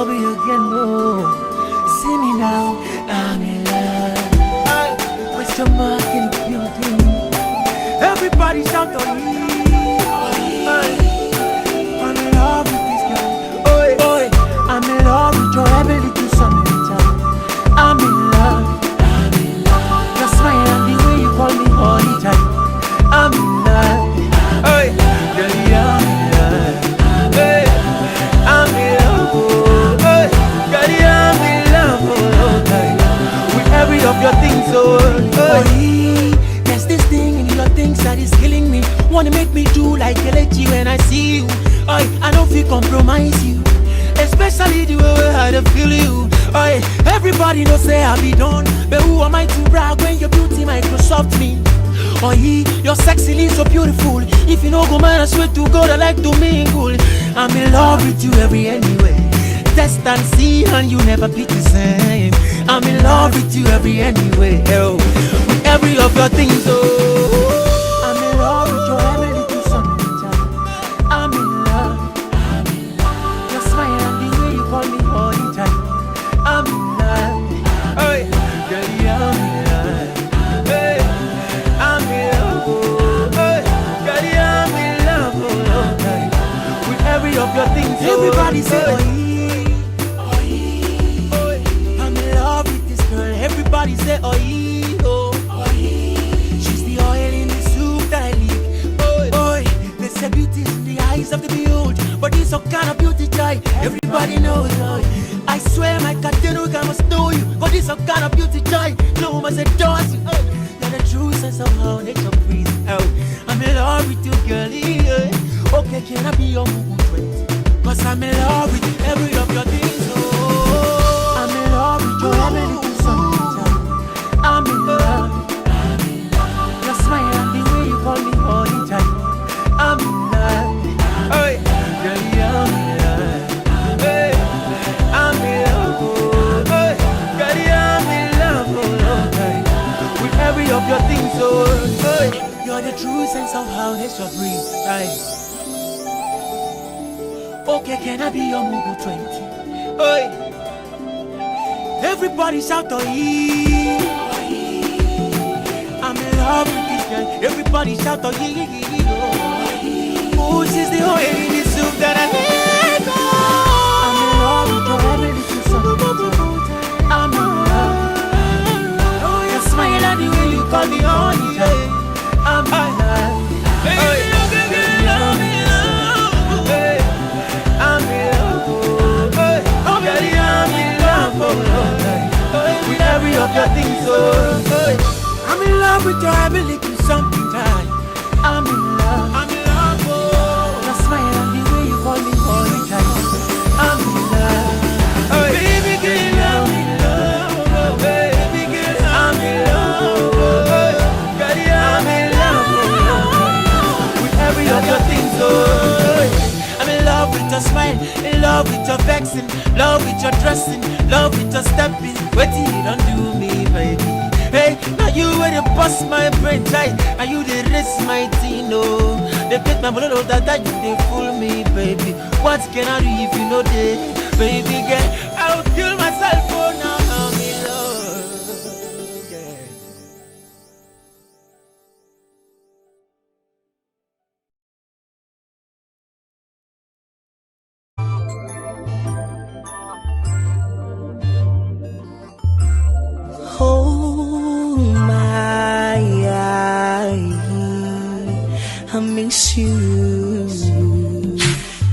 love you again, no. See me now, I'm in love. Question mark in the building. Everybody shout on me. I'm in love with this girl. Oi, oi. I'm in love with your ability to summertime. I'm in love. Your smile and the way you call me all the time. I'm in love. Oi, girl, I'm in love. Hey, I'm in love. Oi, girl, I'm in love. With every of your things, there's this thing in your things that is killing me. Wanna make me do like Kelechi when I see you. I don't feel compromise you, especially the way I feel you. Everybody knows say I be done, but who am I to brag when your beauty Microsoft me? You're sexily so beautiful. If you know go man, I swear to God I like to mingle. I'm in love with you every anyway. Test and see and you never be the same. I'm in love with you every anyway. With every of your things, I'm in love with your ability to summertime. I'm in love. Your smile and the way you call me all the time. I'm in love. Hey, girl, I'm in love. Hey, I'm in love. Hey, girl, I'm in love. With every of your things, everybody say, everybody say, she's the oil in the soup that I lick. They say beauty is in the eyes of the behold, but it's some kind of beauty joy. Everybody knows, I swear my Catholic, I must know you. But it's some kind of beauty joy. No must adore you. You're the true sense of how nature breathes. I'm in love with you, girlie. Okay, can I be your Mugu 20? Cause I'm in love with every of your things. I'm in love with your ability. I'm in love. Your smile and the way you call me all the time. I'm in love. Hey, girl, I'm in love. Hey, I'm in love. Hey, girl, I'm in love. With every of your things, you're the true sense of how nature breathes. Okay, can I be your Mugu 20? Everybody shout, I'm in love with this girl. Everybody shout, oh, she's the oil in the soup that I need. I'm in love with your ability to summertime. I'm in love. Oh, your smile and the way you call me all the time. I'm in love. With every of your things, I'm in love with your ability to sometimes. I'm in love. I'm in love. Your smile and the way you call me all the time. I'm in love. Baby girl, I'm in love. Baby girl, I'm in love. Girl, I'm in love. With every of your things, I'm in love with your smile, in love with your vexing, love with your dressing, love with your stepping. What you don't do me, baby? Hey, now you were the boss, my brain child, and you the risk my Tino. They pick my blood out that you they fool me, baby. What can I do if you know this, baby girl? I'll kill myself for now. I'm in love. Yeah. Oh my, I miss you.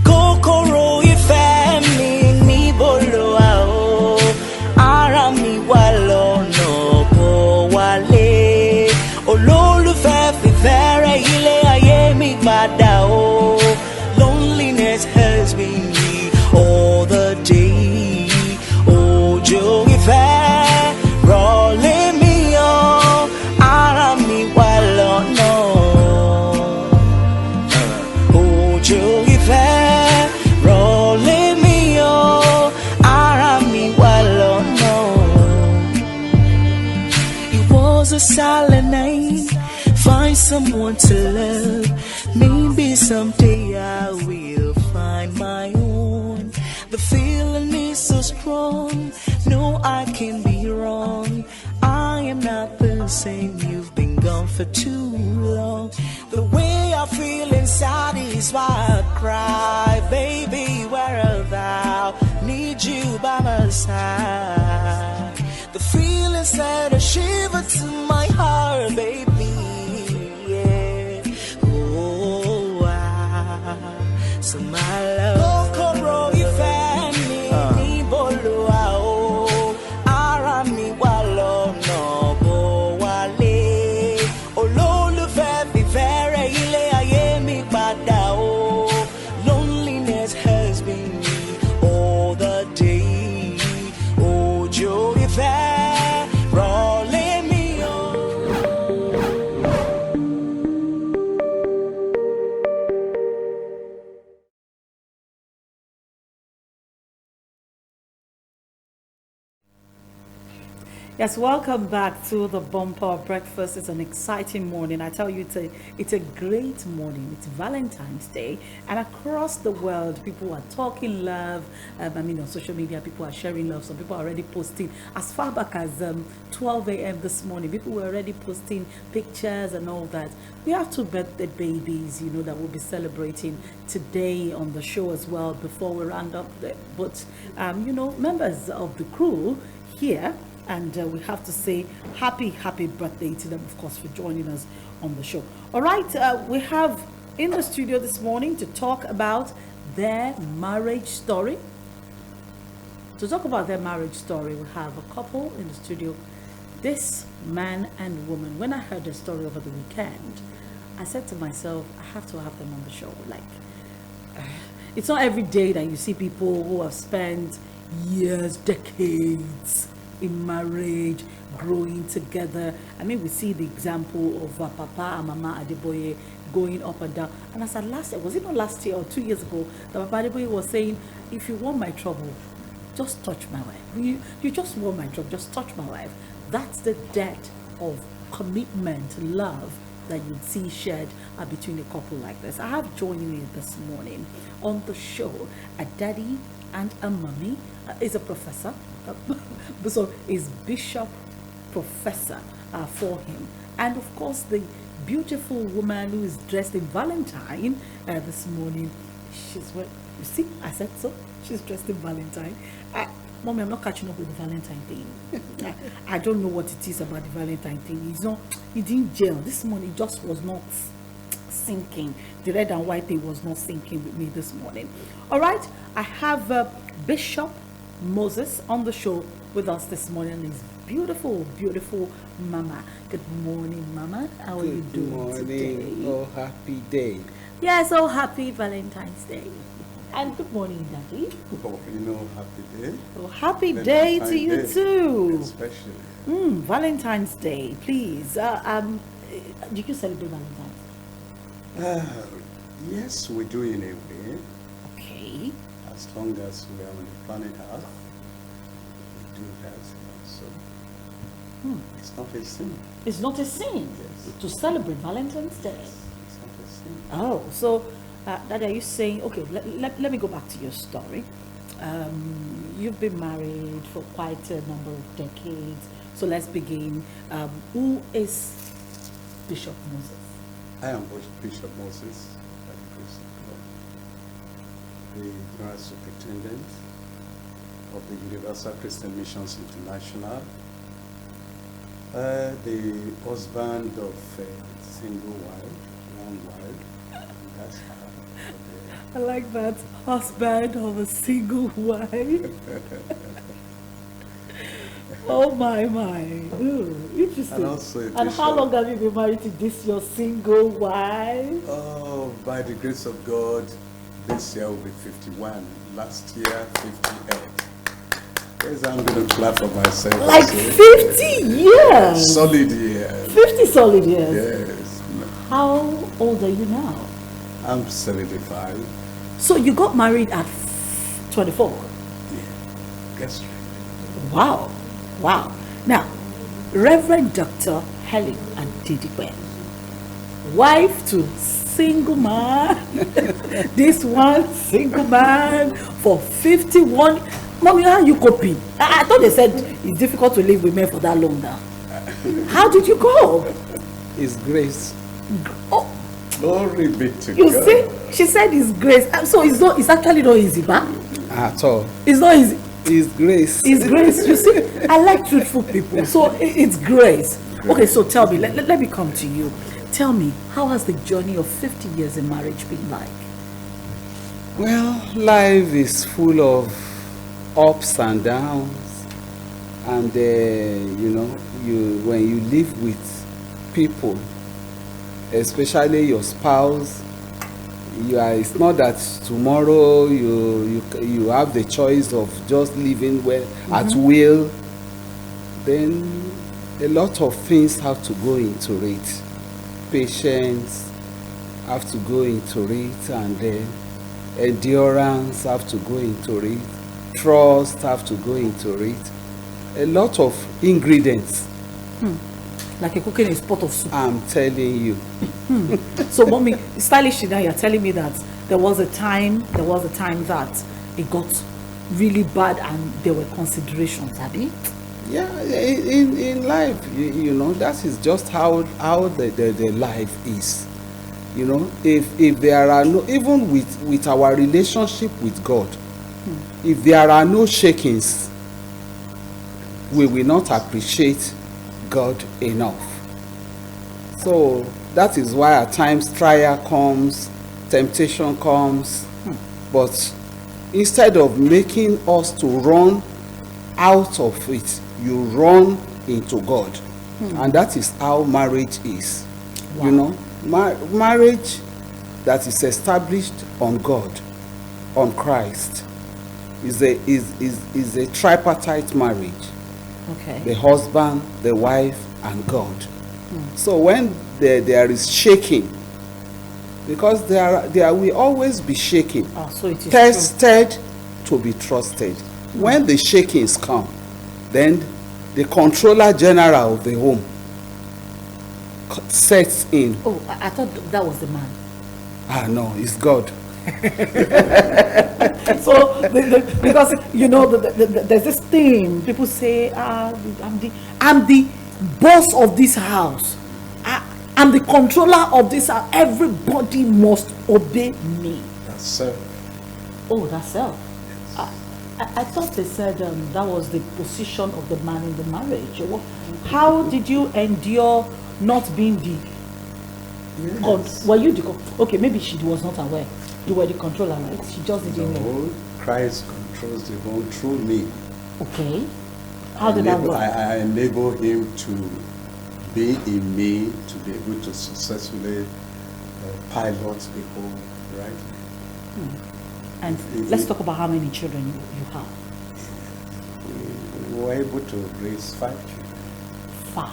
Kokoro ìfẹ́ mi níbo ló wà o? Ara mi wà lọ́nà bọ̀ wálé. Olólùfẹ́ fìfẹ́ rẹ̀ ilé ayé mi padà o. Loneliness has been me all the day. Òjò ìfẹ́. A silent night, find someone to love. Maybe someday I will find my own. The feeling is so strong. No, I can be wrong. I am not the same. You've been gone for too long. The way I feel inside is why I cry. Baby, where art thou? Need you by my side. The feeling sent a shiver to my heart, baby. Yeah. Oh, so my love. Yes, welcome back to the Bumper Breakfast. It's an exciting morning. I tell you, it's a great morning. It's Valentine's Day, and across the world, people are talking love. On social media, people are sharing love. Some people are already posting. As far back as 12 a.m. this morning, people were already posting pictures and all that. We have two birthday babies, that we'll be celebrating today on the show as well. Before we round up, but members of the crew here. And we have to say happy birthday to them, of course, for joining us on the show. All right, we have in the studio this morning to talk about their marriage story. To talk about their marriage story, we have a couple in the studio, this man and woman. When I heard the story over the weekend, I said to myself, I have to have them on the show. It's not every day that you see people who have spent years, decades in marriage, growing together. We see the example of Papa and Mama Adeboye going up and down. And as was it not last year or 2 years ago, that Papa Adeboye was saying, if you want my trouble, just touch my wife. You just want my trouble, just touch my wife. That's the depth of commitment, love that you'd see shared between a couple like this. I have joining me this morning on the show a daddy and a mommy. Is a professor, so is bishop professor for him, and of course the beautiful woman who is dressed in Valentine this morning. You see, I said so. She's dressed in Valentine. Mommy, I'm not catching up with the Valentine thing. I don't know what it is about the Valentine thing. It didn't gel this morning. It just was not sinking. The red and white thing was not sinking with me this morning. All right, I have Bishop Moses on the show with us this morning. His beautiful mama. Good morning, mama. How are you doing today? Good morning. Oh, happy day. Yeah, so happy Valentine's Day. And good morning, Daddy. Oh, happy day. Oh, happy day to you too. Especially. Valentine's Day, please. Did you celebrate Valentine's? Yes, we do in a way. Okay. As long as we are on the planet Earth, we do that. So it's not a sin. It's not a sin to celebrate Valentine's Day. It's not a sin. Oh, so Daddy, are you saying? Okay, let me go back to your story. You've been married for quite a number of decades. So let's begin. Who is Bishop Moses? I am Bishop Moses, by the grace of God, the General Superintendent of the Universal Christian Missions International, the husband of a single wife, one wife, and that's how. I like that. Husband of a single wife. Oh my. Ooh, interesting. And also and how long have you been married to this your single wife? Oh, by the grace of God, this year will be 51. Last year, 58. Yes, I'm going to clap for myself. Like 50 years. Solid years. 50 solid years. Yes. How old are you now? I'm 75. So you got married at 24? Yeah. That's right. Wow. Now, Reverend Dr. Helen Adedipe, wife to single man, this one single man for 51. Mommy, how are you coping? I thought they said it's difficult to live with men for that long now. How did you cope? It's grace. Oh, Glory be to you God. see, she said it's grace. So it's actually not easy, ba? At all. It's not easy. It's grace. It's grace. You see, I like truthful people. So it's grace. Okay, so tell me, let me come to you. Tell me, how has the journey of 50 years in marriage been like? Well, life is full of ups and downs, and when you live with people, especially your spouse, it's not that tomorrow you have the choice of just living well at will. Then a lot of things have to go into it. Patience have to go into it, and then endurance have to go into it. Trust have to go into it. A lot of ingredients. Like you're cooking a pot of soup. I'm telling you. So, mommy, stylishly now you're telling me that there was a time that it got really bad and there were considerations, Abby? Yeah, in life, you know, that is just how the life is. You know, if there are no, even with our relationship with God, if there are no shakings, we will not appreciate God enough. So that is why at times trial comes, temptation comes, but instead of making us to run out of it, you run into God. And that is how marriage is. Wow. You know, marriage that is established on God, on Christ, is a tripartite marriage. Okay. The husband, the wife, and God. So when there is shaking, because there will always be shaking, So it is tested to be trusted. When the shakings come, then the controller general of the home sets in. Oh, I thought that was the man. No, it's God. So because you know there's this thing people say, I'm the boss of this house, I'm the controller of this house, everybody must obey me. That's so. Oh, that's self. I thought they said that was the position of the man in the marriage. How did you endure not being the were you the okay, maybe she was not aware you were the controller, right? She just didn't know. Christ controls the home through me. Okay. How did that work? I enable him to be in me to be able to successfully pilot people, right? And let's talk about how many children you have. We were able to raise 5 children. 5.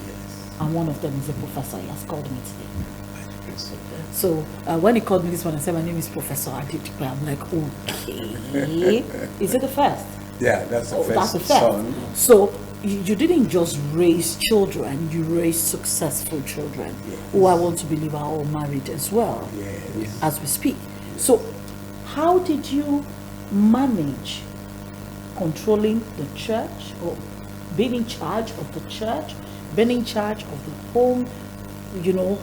Yes. And one of them is a professor. He has called me today. By the grace of God. So when he called me this one, I said, my name is Professor Aditipe. I'm like, okay. Is it the first? Yeah, that's the That's first the first. son. So you didn't just raise children, you raised successful children who I want to believe are all married as well, Yes. as we speak. So how did you manage controlling the church, or being in charge of the church, being in charge of the home, you know,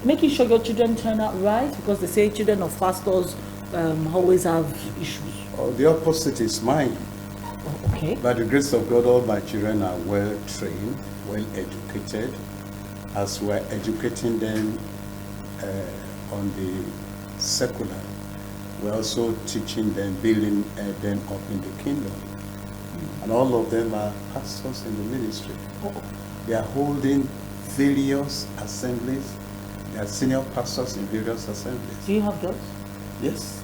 making sure your children turn out right? Because they say children of pastors always have issues. Oh, the opposite is mine. Oh, okay. By the grace of God, all my children are well trained, well educated. As we're educating them on the secular, we're also teaching them, building them up in the kingdom. And all of them are pastors in the ministry. They are holding various assemblies. They are senior pastors in various assemblies. Do you have girls? Yes.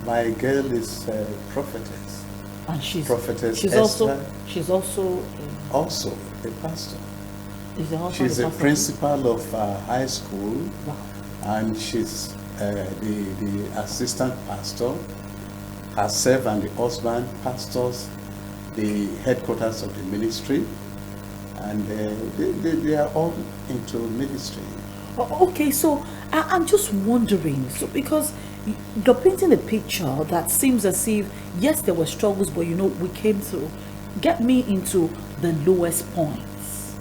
My girl is a prophetess. And she's Prophetess she's Esther. also Also a pastor. is the husband She's a pastor? principal of high school, Wow. and she's the assistant pastor. Herself and the husband pastors the headquarters of the ministry, and they are all into ministry. Okay, so I'm just wondering, so because you're painting a picture that seems as if, yes, there were struggles, but we came through. Get me into the lowest points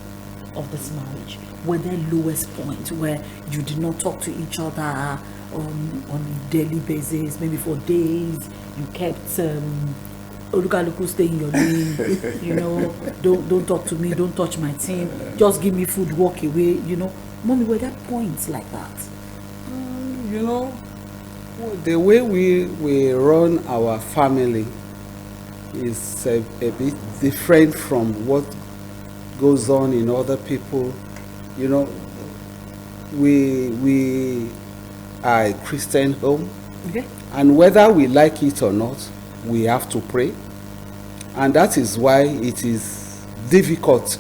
of this marriage. Were there lowest points where you did not talk to each other on a daily basis, maybe for days? You kept Olukaluku stay in your lane, don't talk to me, don't touch my team, just give me food, walk away, Mommy, were there points like that? The way we run our family is a bit different from what goes on in other people. We are a Christian home, Okay. and whether we like it or not, we have to pray, and that is why it is difficult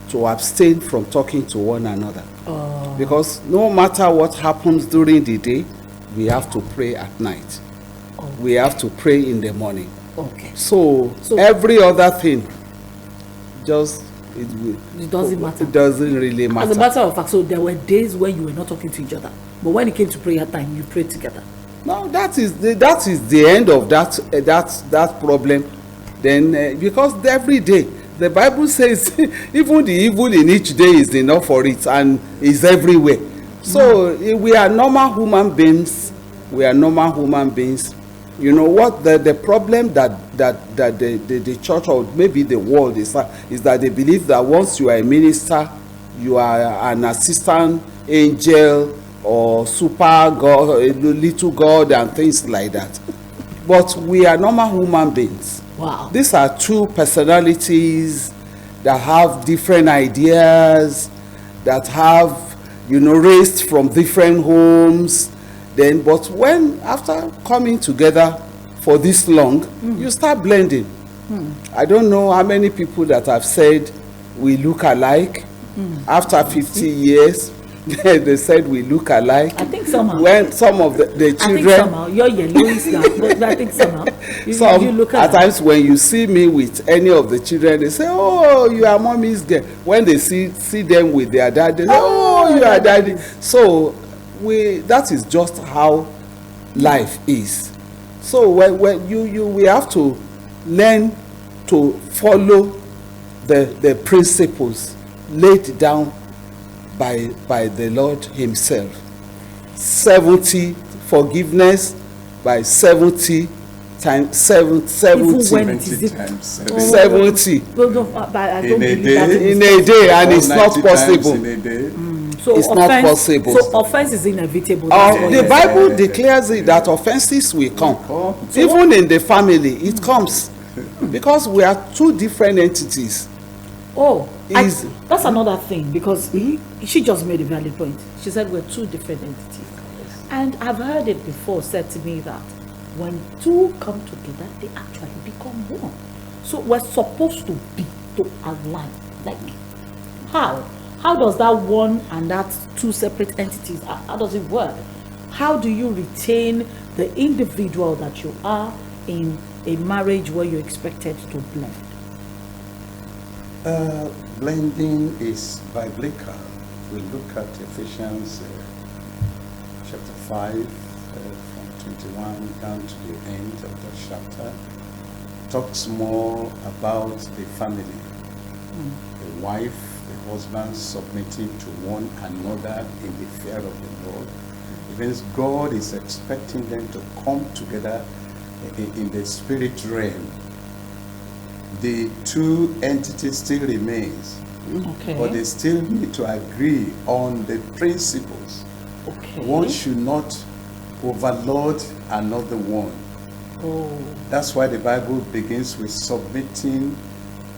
to abstain from talking to one another. Because no matter what happens during the day, we have to pray at night. We have to pray in the morning. Okay. So every other thing, it doesn't matter. It doesn't really matter. As a matter of fact, so there were days when you were not talking to each other, but when it came to prayer time, you prayed together. No, that is the end of that problem. Then because every day the Bible says even the evil in each day is enough for it and is everywhere. So we are normal human beings. We are normal human beings. You know what the problem that the church or maybe the world is that they believe that once you are a minister, you are an assistant angel or super god, a little god, and things like that. But we are normal human beings. Wow. These are two personalities that have different ideas, that have, raised from different homes. But when after coming together for this long, you start blending. I don't know how many people that have said we look alike. After 50 years, they said we look alike. I think somehow. When some of the children, I think somehow you're yellow is that, but I think somehow you look at times when you see me with any of the children, they say, "Oh, you are mommy's girl." When they see them with their dad, they say, "Oh, you are daddy." So that is just how life is. So when we have to learn to follow the principles laid down by the Lord himself. 70 forgiveness by 70 times 70 times 70 but I don't in a believe day. that in a day, and it's not 90 times possible. in a day. So It's not possible. So offense is inevitable. That's what The you're Bible saying. declares it that offenses will come. Even in the family, it comes. Because we are two different entities. That's another thing, because she just made a valid point. She said we're two different entities. And I've heard it before said to me that when two come together, they actually become one. So we're supposed to align. Like, how? How does that one and that two separate entities, how does it work? How do you retain the individual that you are in a marriage where you're expected to blend? Blending is biblical. We look at Ephesians chapter 5 from 21 down to the end of the chapter. Talks more about the family. The wife, the husband submitting to one another in the fear of the Lord. It means God is expecting them to come together in the spirit realm. The two entities still remains, but they still need to agree on the principles. One should not overload another one. That's why the Bible begins with submitting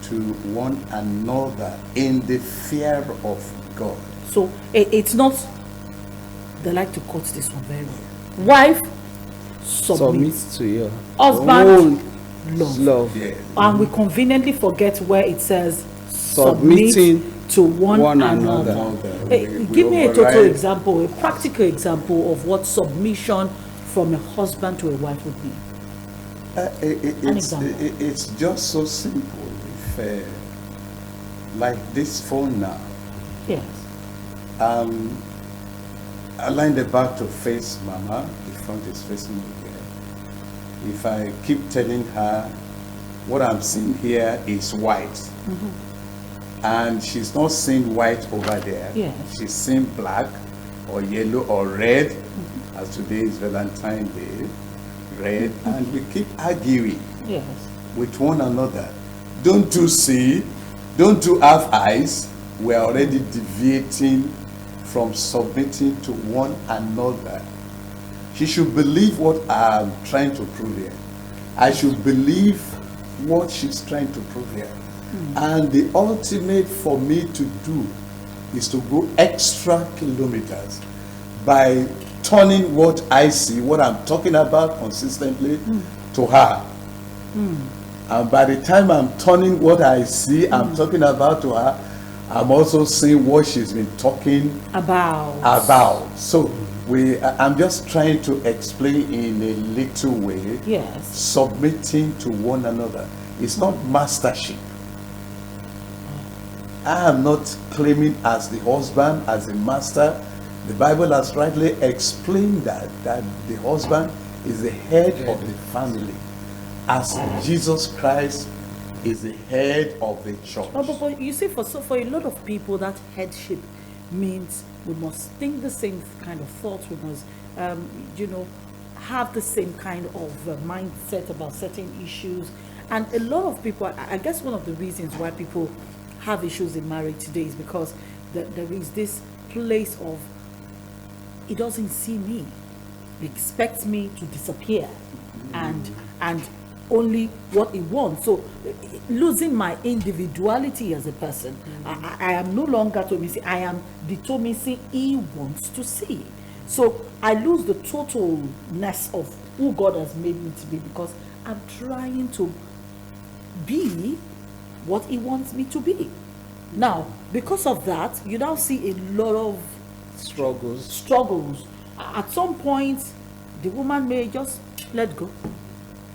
to one another in the fear of God. So it's not, they like to quote this one very well. Wife, submit to your husband, love. Yeah. And we conveniently forget where it says Submitting submit to one another. Give me a total example, a practical example of what submission from a husband to a wife would be. It's just so simple. If, like this phone now, Yes. align the back to face Mama, the front is facing me here. If I keep telling her what I'm seeing here is white, and she's not seeing white over there, Yes. she's seeing black or yellow or red, as today is Valentine's Day, red, and we keep arguing Yes. with one another. Don't you see? Don't you have eyes? We are already deviating from submitting to one another. She should believe what I'm trying to prove here. I should believe what she's trying to prove here. And the ultimate for me to do is to go extra kilometers by turning what I see, what I'm talking about consistently, to her. And by the time I'm turning what I see, I'm talking about to her, I'm also seeing what she's been talking about. So I'm just trying to explain in a little way. Yes. Submitting to one another. It's not mastership. I am not claiming as the husband, as the master. The Bible has rightly explained that the husband is the head of the family, as Jesus Christ is the head of the church. But you see, for a lot of people, that headship means we must think the same kind of thoughts. We must, have the same kind of mindset about certain issues. And a lot of people, I guess one of the reasons why people have issues in marriage today is because there is this place of, he doesn't see me. He expects me to disappear and only what he wants. So losing my individuality as a person, I am no longer Tomisi. I am the Tomisi he wants to see. So I lose the totalness of who God has made me to be, because I'm trying to be what he wants me to be. Now, because of that, you now see a lot of struggles. At some point, the woman may just let go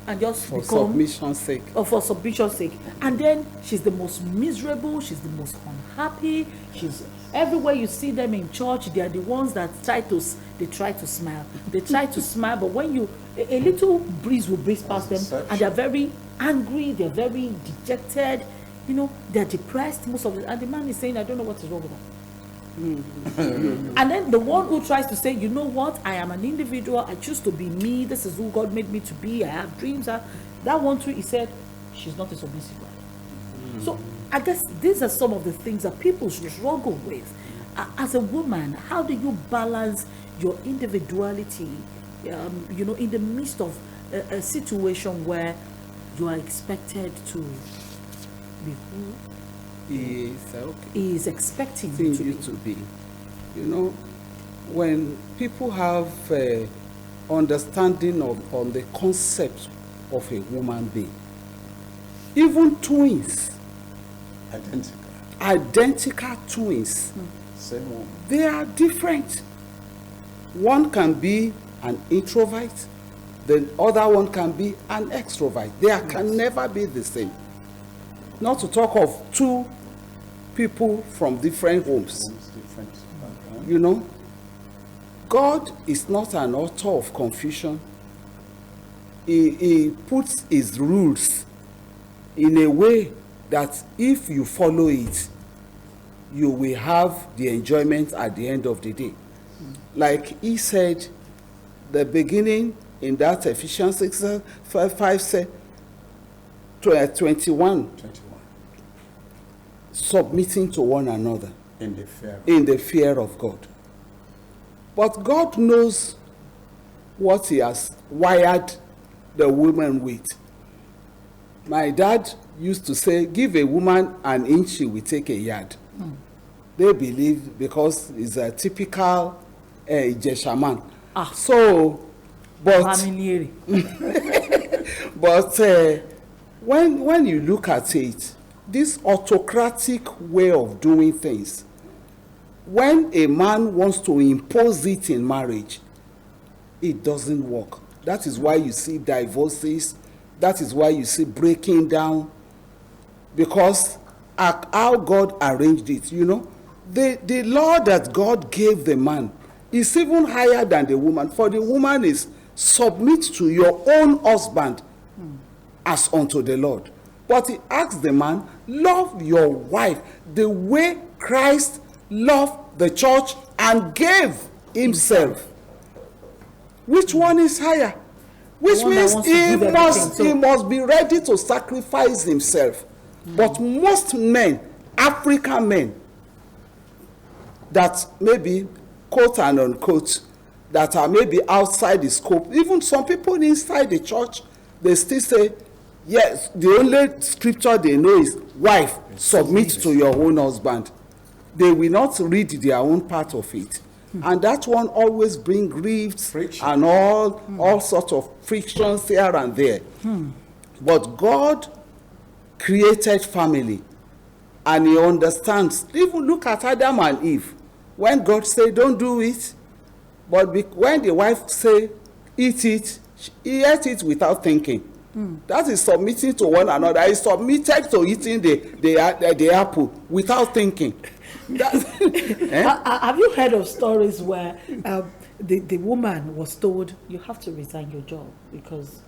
and just For become, submission's sake. or for submission's sake, and then she's the most miserable, she's the most unhappy. She's everywhere you see them in church, they are the ones that try to smile, but when a little breeze will breeze past them and they're very angry, they're very dejected, they're depressed most of it, and the man is saying, I don't know what is wrong with them. And then the one who tries to say, you know what, I am an individual, I choose to be me, this is who God made me to be, I have dreams, that one too, he said, she's not a submissive wife. So I guess these are some of the things that people struggle with. As a woman, how do you balance your individuality, in the midst of a situation where you are expected to be who He is expecting you to be? When people have understanding on the concept of a woman being, even twins, identical twins, Same one. they are different. One can be an introvert, the other one can be an extrovert. They can never be the same. Not to talk of two people from different homes. Different background. God is not an author of confusion. He puts his rules in a way that if you follow it, you will have the enjoyment at the end of the day. Like he said, the beginning in that Ephesians 6:5 said, 21, submitting to one another In the fear. in the fear of God. But God knows what he has wired the woman with. My dad used to say, give a woman an inch, she will take a yard. They believe, because it's a typical Ijesha man. So, but when you look at it, this autocratic way of doing things, when a man wants to impose it in marriage, it doesn't work. That is why you see divorces. That is why you see breaking down. Because how God arranged it, the law that God gave the man is even higher than the woman. For the woman is submit to your own husband as unto the Lord. But he asks the man, love your wife the way Christ loved the church and gave himself. Which one is higher? Which means he must be ready to sacrifice himself. But most men, African men, that maybe quote and unquote, that are maybe outside the scope, even some people inside the church, they still say, yes, the only scripture they know is, wife, submit to your own husband. They will not read their own part of it. And that one always bring rifts and all sorts of frictions here and there. But God created family, and he understands. Even look at Adam and Eve. When God said, don't do it, but when the wife say, eat it, he ate it without thinking. That is submitting to one another. He submitted to eating the apple without thinking. Have you heard of stories where the woman was told, you have to resign your job because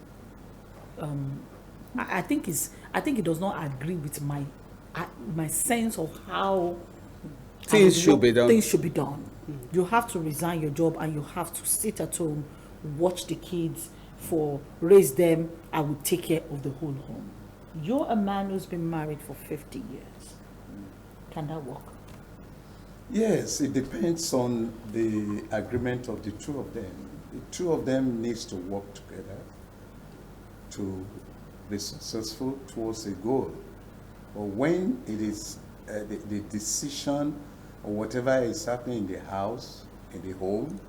I think it does not agree with my sense of how things should be done. You have to resign your job and you have to sit at home, watch the kids, raise them. I will take care of the whole home. You're a man who's been married for 50 years. Can that work? Yes, it depends on the agreement of the two of them. The two of them needs to work together to be successful towards a goal. But when it is the decision or whatever is happening in the house, in the home,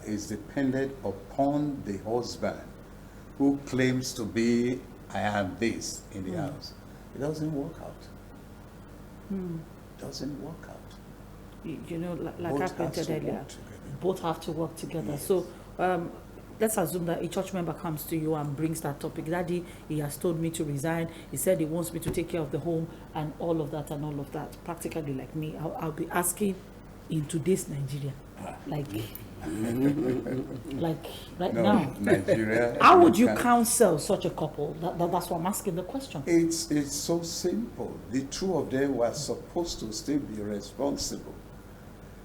is dependent upon the husband who claims to be, I am this in the house. It doesn't work out. Doesn't work out. You know, like I pointed earlier, both have to work together. Yes. So let's assume that a church member comes to you and brings that topic. Daddy, he has told me to resign. He said he wants me to take care of the home and all of that and all of that. Practically like me, I'll be asking in today's Nigeria, like right now, Nigeria. How would you counsel such a couple? That's why I'm asking the question. It's so simple. The two of them were supposed to still be responsible.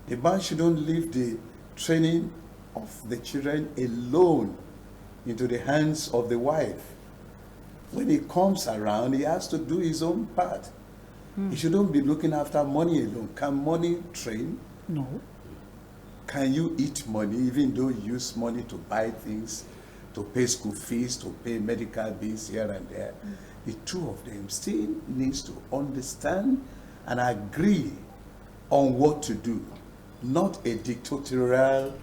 The man shouldn't leave the training of the children alone into the hands of the wife. When he comes around, he has to do his own part. He shouldn't be looking after money alone. Can money train? No. Can you eat money even though you use money to buy things, to pay school fees, to pay medical bills here and there? The two of them still needs to understand and agree on what to do, not a dictatorial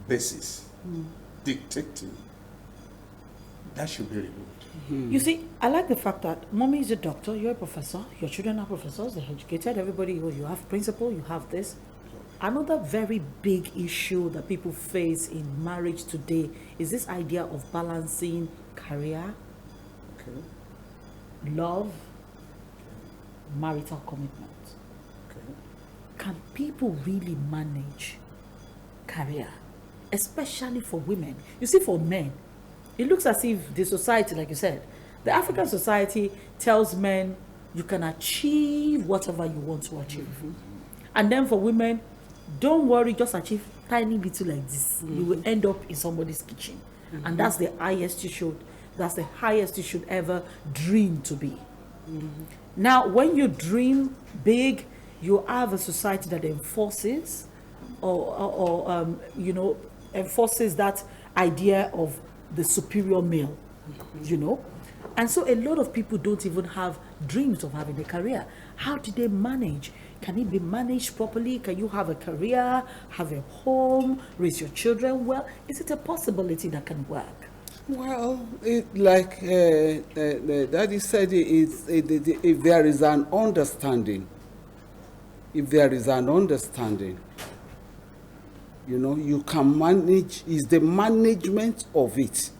basis. Dictating. That should be removed. You see, I like the fact that mommy is a doctor, you're a professor, your children are professors, they're educated, everybody, you have principal, you have this. Another very big issue that people face in marriage today is this idea of balancing career, love, marital commitment. Can people really manage career, especially for women? You see, for men, it looks as if the society, like you said, the African society tells men you can achieve whatever you want to achieve. And then for women, don't worry, just achieve tiny little like this. You will end up in somebody's kitchen. And that's the highest you should ever dream to be. Now, when you dream big, you have a society that enforces enforces that idea of the superior male, And so a lot of people don't even have dreams of having a career. How do they manage? Can it be managed properly? Can you have a career, have a home, raise your children well? Is it a possibility that can work? Well, like Daddy said, if there is an understanding, you can manage. Is the management of it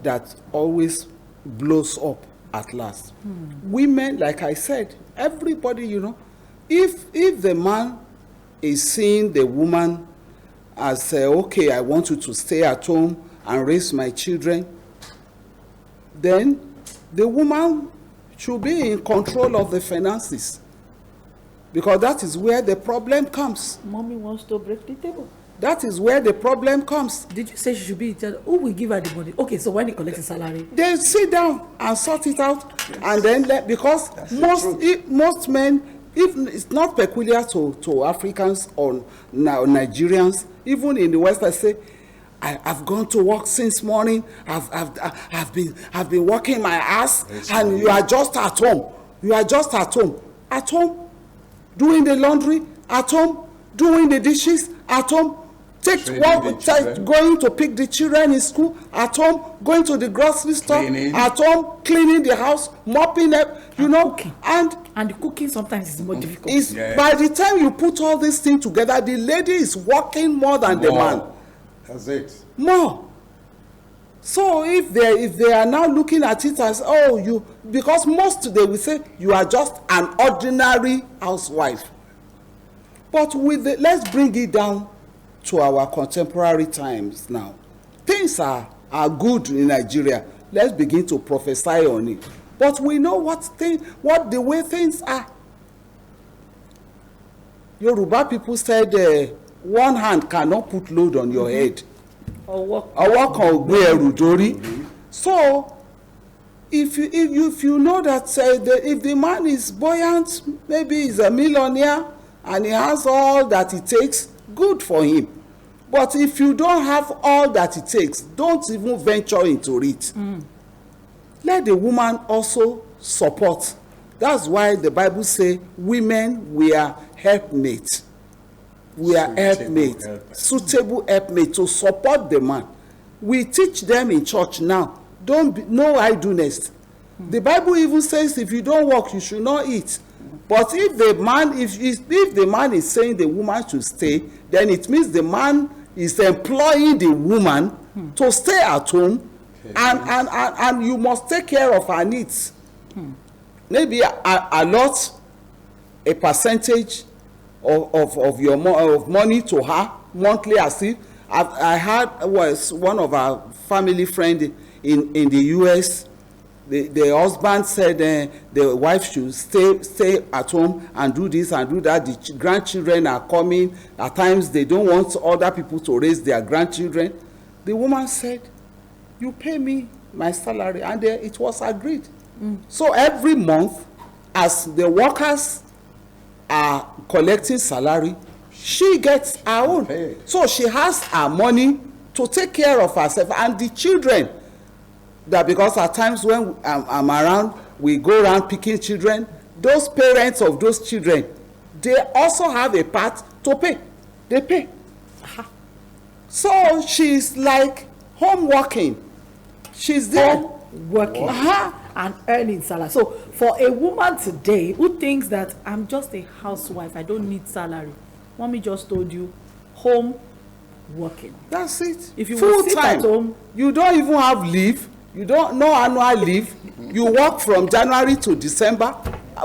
that always blows up at last. Women, like I said, everybody, if the man is seeing the woman as okay, I want you to stay at home and raise my children, then the woman should be in control of the finances, because that is where the problem comes. Mommy wants to break the table. That is where the problem comes. Did you say she should be in charge? Who will give her the money? Okay, so when he collects his salary, They sit down and sort it out, and then because most men, even it's not peculiar to Africans or Nigerians, even in the West, I say, I've gone to work since morning. I've been working my ass, and you are just at home. You are just at home, doing the laundry, at home, doing the dishes, at home. Going to pick the children in school, at home, going to the grocery store, at home, cleaning the house, mopping up, cooking. and the cooking sometimes is more difficult. By the time you put all these things together, the lady is working more than the man. That's it. More. So if they are now looking at it as, because most they will say you are just an ordinary housewife. But let's bring it down to our contemporary times now. Things are good in Nigeria. Let's begin to prophesy on it. But we know what the way things are. Yoruba people said one hand cannot put load on your head. Ọwọ́ kan ò gbé ẹrù dórí. So if you know that if the man is buoyant, maybe he's a millionaire and he has all that it takes, good for him. But if you don't have all that it takes, don't even venture into it. Let the woman also support. That's why the Bible says women, we are helpmates. We are helpmates, suitable helpmates to support the man. We teach them in church now. No idleness. The Bible even says if you don't work, you should not eat. But if the man is saying the woman should stay, then it means the man is employing the woman to stay at home, and you must take care of her needs. Maybe allot a percentage of your money to her monthly, as if I had was one of our family friend in the US. The husband said the wife should stay at home and do this and do that. The grandchildren are coming. At times they don't want other people to raise their grandchildren. The woman said, you pay me my salary, and it was agreed. So every month, as the workers are collecting salary, she gets her own. Okay. So she has her money to take care of herself and the children. That because at times when I'm around, we go around picking children. Those parents of those children, they also have a part to pay. They pay. So she's like home working. She's there working and earning salary. So for a woman today who thinks that I'm just a housewife, I don't need salary, Mommy just told you, home working. That's it. If you full sit time at home, you don't even have leave. You don't know annual leave. You work from January to December.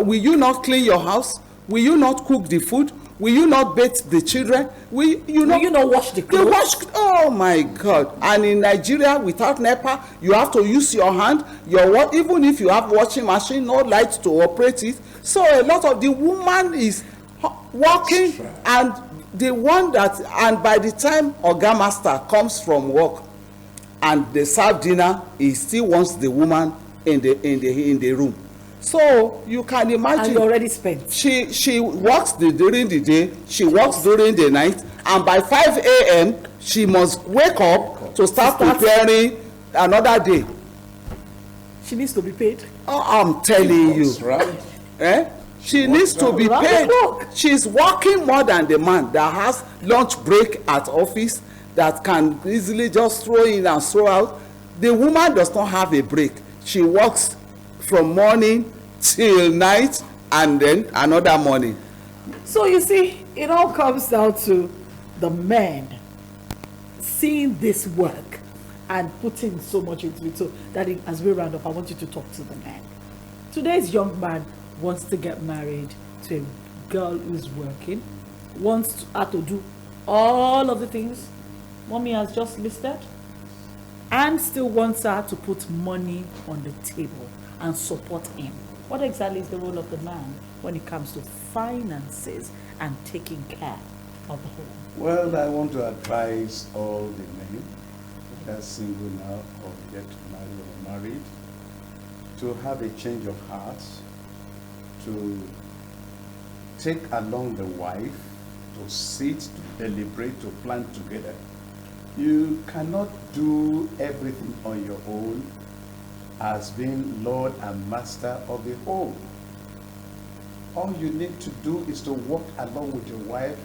Will you not clean your house? Will you not cook the food? Will you not bathe the children? Will you not wash the clothes? Oh my God! And in Nigeria, without NEPA, you have to use your hand. Even if you have washing machine, no light to operate it. So a lot of the woman is working, and by the time Oga Master comes from work and they serve dinner, he still wants the woman in the room. So you can imagine. And you already spent. She works during the day, she works during the night, and by 5 a.m. she must wake up to start preparing another day. She needs to be paid. Oh, I'm telling you. Right. She needs to be paid. She's working more than the man that has lunch break at office, that can easily just throw in and throw out. The woman does not have a break. She works from morning till night and then another morning. So you see, it all comes down to the men seeing this work and putting so much into it. So that as we round up, I want you to talk to the men. Today's young man wants to get married to a girl who's working, wants her to do all of the things mommy has just listed, and still wants her to put money on the table and support him. What exactly is the role of the man when it comes to finances and taking care of the home? Well, I want to advise all the men that are single now or yet to marry or married to have a change of heart, to take along the wife, to sit, to deliberate, to plan together. You cannot do everything on your own as being Lord and Master of the home. All you need to do is to walk along with your wife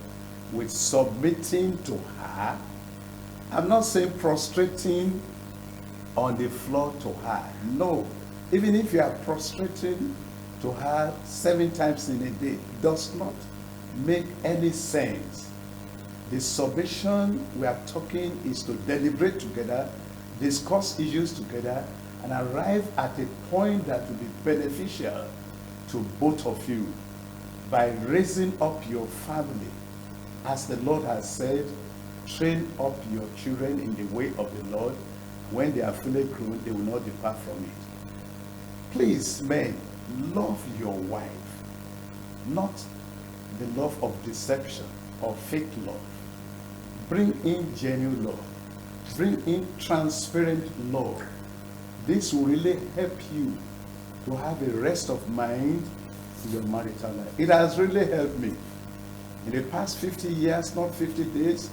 with submitting to her. I'm not saying prostrating on the floor to her. No. Even if you are prostrating to her 7 times in a day, does not make any sense. The submission we are talking is to deliberate together, discuss issues together, and arrive at a point that will be beneficial to both of you by raising up your family. As the Lord has said, train up your children in the way of the Lord. When they are fully grown, they will not depart from it. Please, men, love your wife, not the love of deception or fake love. Bring in genuine love. Bring in transparent love. This will really help you to have a rest of mind in your marital life. It has really helped me. In the past 50 years, not 50 days,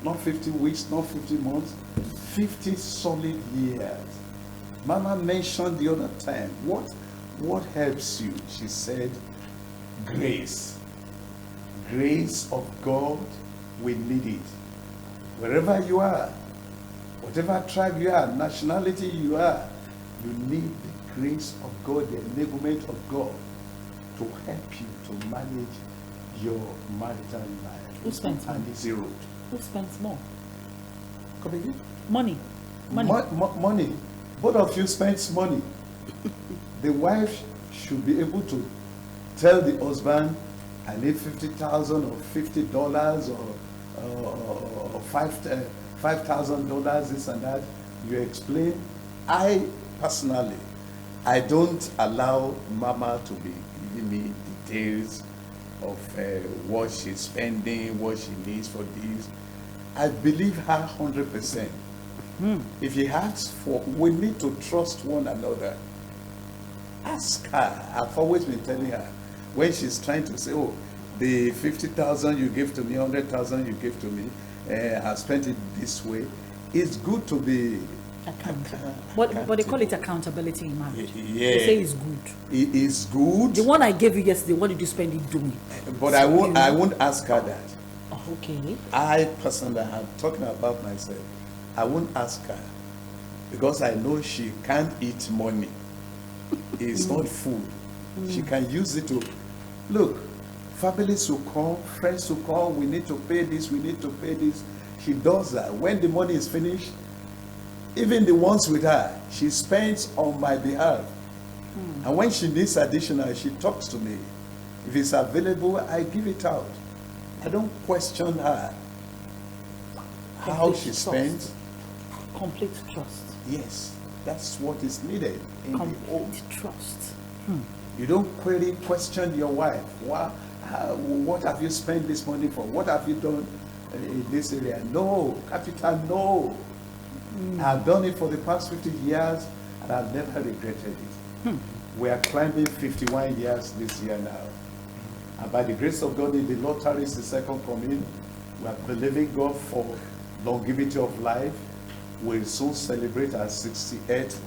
not 50 weeks, not 50 months, 50 solid years. Mama mentioned the other time, what helps you? She said, grace. Grace of God, we need it. Wherever you are, whatever tribe you are, nationality you are, you need the grace of God, the enablement of God to help you to manage your marital life. Who spends more? And easy road. Who spends more? Come again? Money. Money. Both of you spend money. The wife should be able to tell the husband, I need $50,000 or $50 or $5,000, this and that. You explain. I personally, I don't allow Mama to be giving me details of what she's spending, what she needs for this. I believe her 100%. If he asks for, we need to trust one another. Ask her. I've always been telling her when she's trying to say, oh, the 50,000 you give to me, 100,000 you give to me, I spent it this way. It's good to be accountable. But they call it accountability in marriage. Yeah. They say it's good. It is good. The one I gave you yesterday, what did you spend it doing? But So, I won't ask her that. Oh, okay. I personally, I'm talking about myself. I won't ask her because I know she can't eat money. It's not food. She can use it to, look, families will come, friends will come, we need to pay this, we need to pay this. She does that. When the money is finished, even the ones with her, she spends on my behalf. And when she needs additional, she talks to me. If it's available, I give it out. I don't question her. How Complete she trust. spends. Complete trust. Yes, that's what is needed in the home. Complete trust. You don't question your wife. What have you spent this money for? What have you done in this area? No, capital, no. I've done it for the past 50 years and I've never regretted it. We are climbing 51 years this year now. And by the grace of God, if the Lord tarries the second coming, we are believing God for longevity of life. We'll soon celebrate our 68th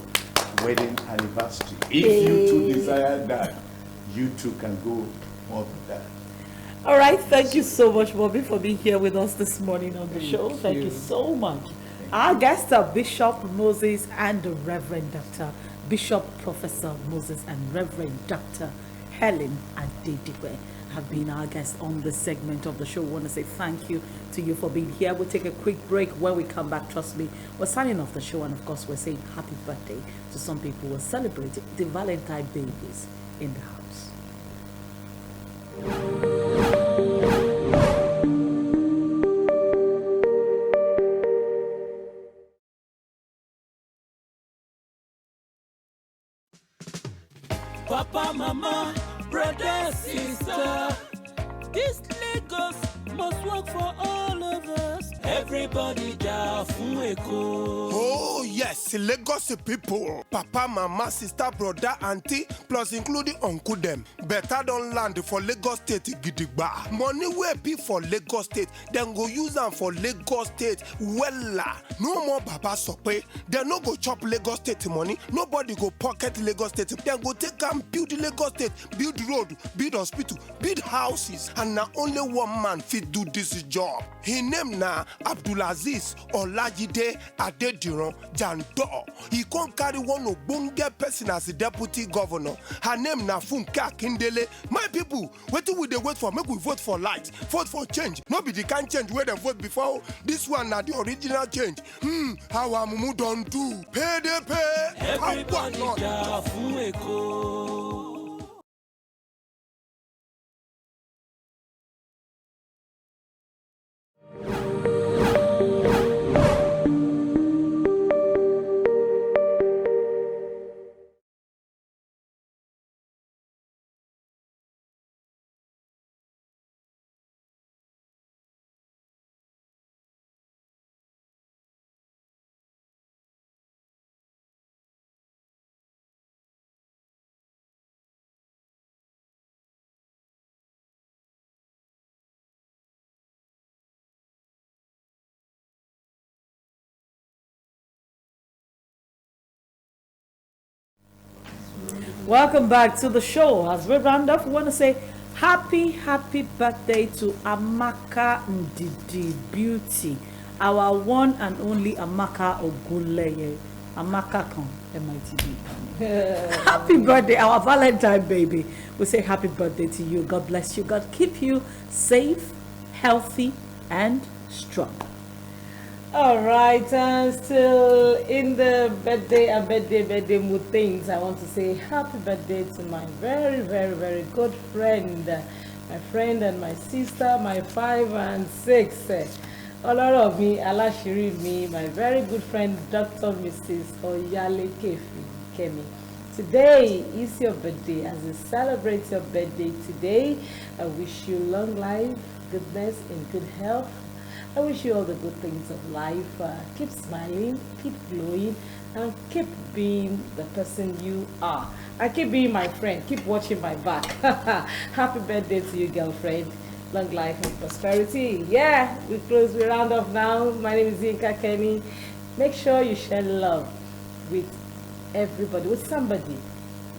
wedding anniversary. If you too desire that, you too can go more than that. All right. Thank you so much, Bobby, for being here with us this morning on the show. Thank you so much. Our guests are Bishop Moses and the Reverend Dr. Bishop Professor Moses and Reverend Dr. Helen Adedipe have been our guests on this segment of the show. We want to say thank you to you for being here. We'll take a quick break. When we come back, trust me, we're signing off the show, and of course we're saying happy birthday to some people who are celebrating the Valentine babies in the house. Papa, mama, brother, sister. This Lagos must work for all of us. Everybody jà fún Èkó. Oh yes, Lagos people, papa, mama, sister, brother, auntie, plus including uncle them. Better don land for Lagos State gidigba. Money wey be for Lagos State, then go use am for Lagos State wella. No more baba sope. Dem no go chop Lagos State money. Nobody go pocket Lagos State. Dem go take am build Lagos State, build road, build hospital, build houses, and na only one man fit do this job. His name na Abdulaziz Olajide Adediran Jandor. He come carry one ogbonge person as the deputy governor. Her name na Funke Akindele. My people, wetin we dey wait for? Make we vote for light, vote for change. No be the kind change wey dem vote before. This one na the original change. How Amumu don do? Pay dey pay. Everybody jà fún Èkó. Welcome back to the show. As we round off, we want to say happy birthday to Amaka Ndidi Beauty, our one and only Amaka Ogunleye. Amaka kan MITB. Happy birthday, our Valentine baby. We say happy birthday to you. God bless you. God keep you safe, healthy, and strong. All right, and still in the birthday mood things, I want to say happy birthday to my very good friend, my friend and my sister, my 5 and 6. All of me, Alashiri me, my very good friend, Dr. Mrs. Oyale Kemi. Today is your birthday. As you celebrate your birthday today, I wish you long life, goodness, and good health. I wish you all the good things of life. Keep smiling, keep glowing, and keep being the person you are. And keep being my friend. Keep watching my back. Happy birthday to you, girlfriend. Long life and prosperity. Yeah, we round off now. My name is Yinka Kenny. Make sure you share love with everybody, with somebody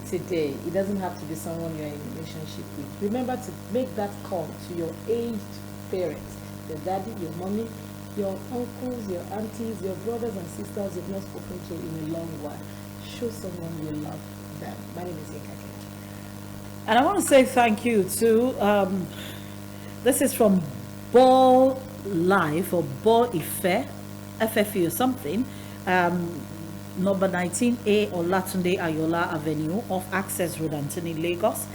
today. It doesn't have to be someone you're in a relationship with. Remember to make that call to your aged parents. Your daddy, your mommy, your uncles, your aunties, your brothers and sisters you've not spoken to in a long while. Show someone you love them. My name is Yinka. And I want to say thank you to, this is from Ball Life or Ball Ife, FFE or something, number 19A Olatunde Ayola Avenue off Access Road, Anthony, Lagos,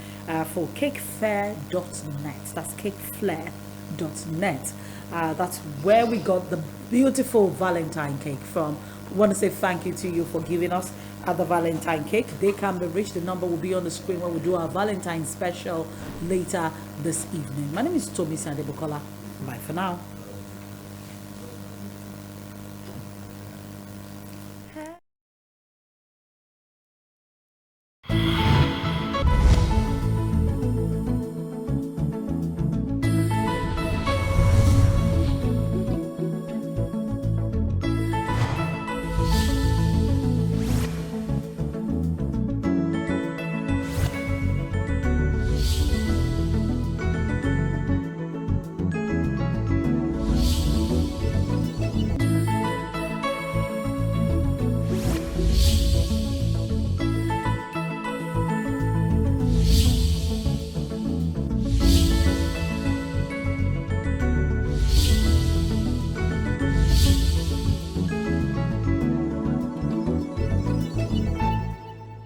for cakeflair.net. That's cakeflair.net. That's where we got the beautiful Valentine cake from. We want to say thank you to you for giving us the Valentine cake. They can be reached. The number will be on the screen when we do our Valentine special later this evening. My name is Tomi Sandebukola. Bye for now.